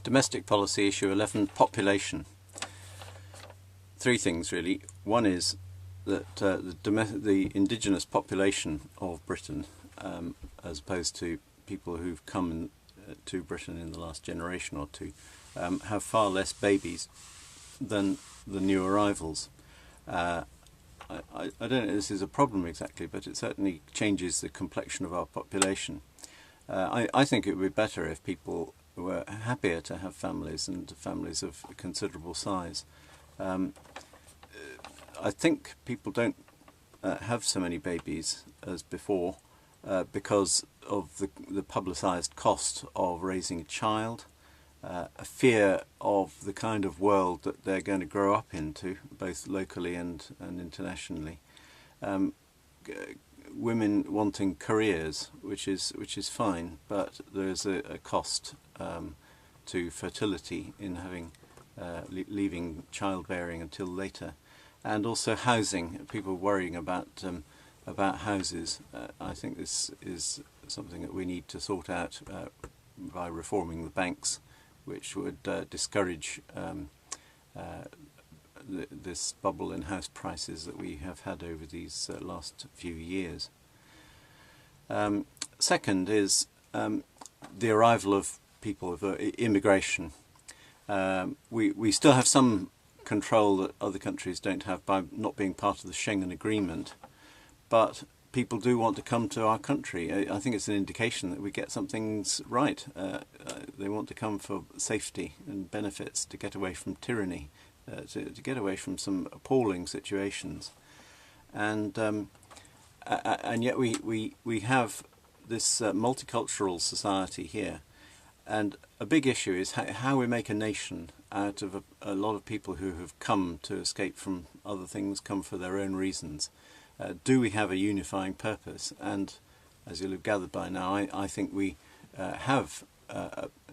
Domestic policy issue 11, population. Three things really. One is that the indigenous population of Britain, as opposed to people who've come to Britain in the last generation or two, have far less babies than the new arrivals. I don't know if this is a problem exactly, but it certainly changes the complexion of our population. I think it would be better if people were happier to have families, and families of considerable size. I think people don't have so many babies as before because of the publicised cost of raising a child, a fear of the kind of world that they're going to grow up into, both locally and internationally. Women wanting careers, which is fine, but there is a cost to fertility in having leaving childbearing until later, and also housing. People worrying about houses. I think this is something that we need to sort out by reforming the banks, which would discourage this bubble in house prices that we have had over these last few years. Second is the arrival of people, of immigration. We still have some control that other countries don't have by not being part of the Schengen Agreement, but people do want to come to our country. I think it's an indication that we get some things right. They want to come for safety and benefits, to get away from tyranny, to get away from some appalling situations, and yet we have this multicultural society here, and a big issue is how we make a nation out of a lot of people who have come to escape from other things, come for their own reasons. Do we have a unifying purpose? And as you'll have gathered by now, I think we have.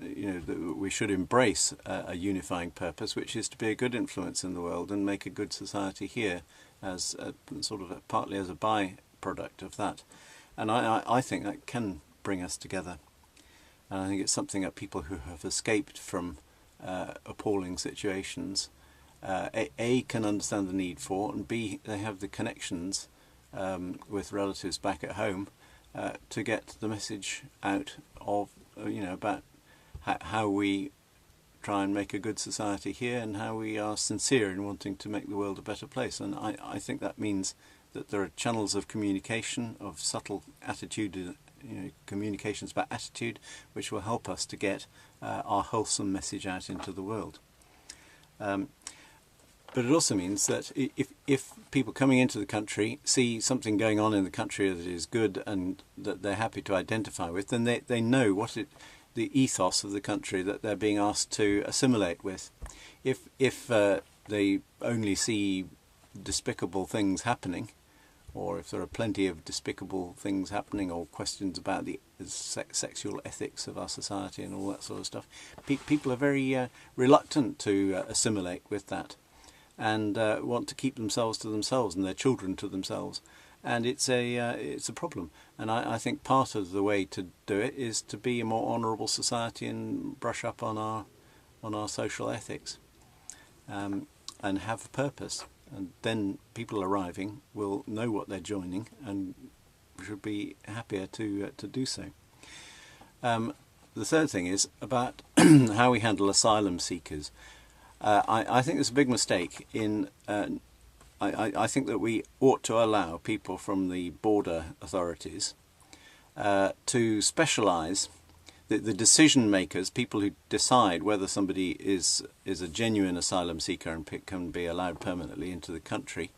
We should embrace a unifying purpose, which is to be a good influence in the world and make a good society here, as partly as a byproduct of that. And I think that can bring us together. And I think it's something that people who have escaped from appalling situations, A, can understand the need for, and B, they have the connections with relatives back at home to get the message out of about how we try and make a good society here, and how we are sincere in wanting to make the world a better place. And I think that means that there are channels of communication, of subtle attitude, communications about attitude, which will help us to get our wholesome message out into the world. But it also means that if people coming into the country see something going on in the country that is good and that they're happy to identify with, then they know the ethos of the country that they're being asked to assimilate with. If they only see despicable things happening, or if there are plenty of despicable things happening, or questions about the sexual ethics of our society and all that sort of stuff, people are very reluctant to assimilate with that, and want to keep themselves to themselves and their children to themselves, and it's a problem. And I think part of the way to do it is to be a more honourable society and brush up on our social ethics, and have a purpose. And then people arriving will know what they're joining and should be happier to do so. The third thing is about how we handle asylum seekers. I think there's a big mistake in. I think that we ought to allow people from the border authorities to specialise. The decision makers, people who decide whether somebody is a genuine asylum seeker and can be allowed permanently into the country,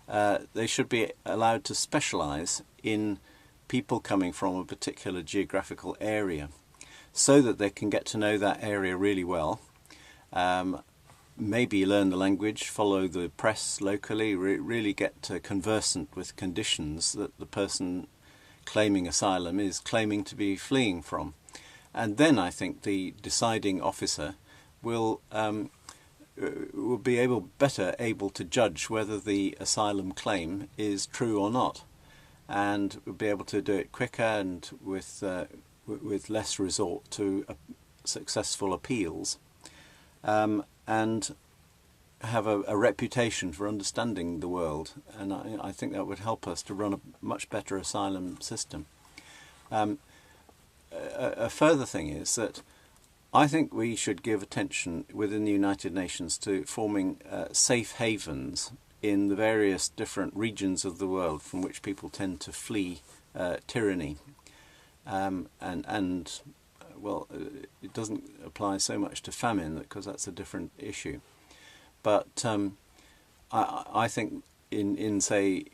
they should be allowed to specialise in people coming from a particular geographical area, so that they can get to know that area really well, maybe learn the language, follow the press locally, really get conversant with conditions that the person claiming asylum is claiming to be fleeing from. And then I think the deciding officer will be better able to judge whether the asylum claim is true or not, and will be able to do it quicker and with less resort to successful appeals, and have a reputation for understanding the world, and I think that would help us to run a much better asylum system. A further thing is that I think we should give attention within the United Nations to forming safe havens in the various different regions of the world from which people tend to flee tyranny. Well, it doesn't apply so much to famine because that's a different issue. But I think in say,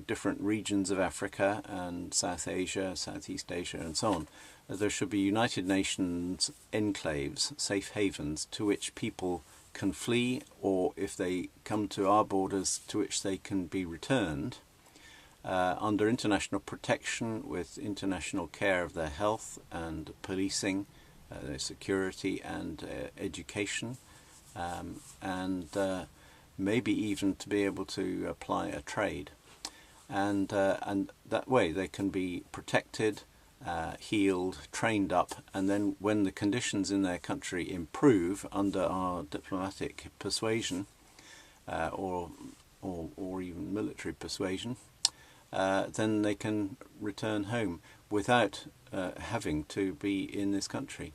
different regions of Africa and South Asia, Southeast Asia and so on, there should be United Nations enclaves, safe havens, to which people can flee, or if they come to our borders, to which they can be returned under international protection with international care of their health and policing, their security and education, and maybe even to be able to apply a trade. And that way they can be protected, healed, trained up, and then when the conditions in their country improve under our diplomatic persuasion or even military persuasion, then they can return home without having to be in this country.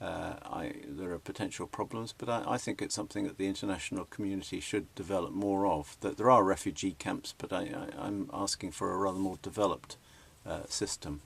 There are potential problems, but I think it's something that the international community should develop more of. That there are refugee camps, but I'm asking for a rather more developed system.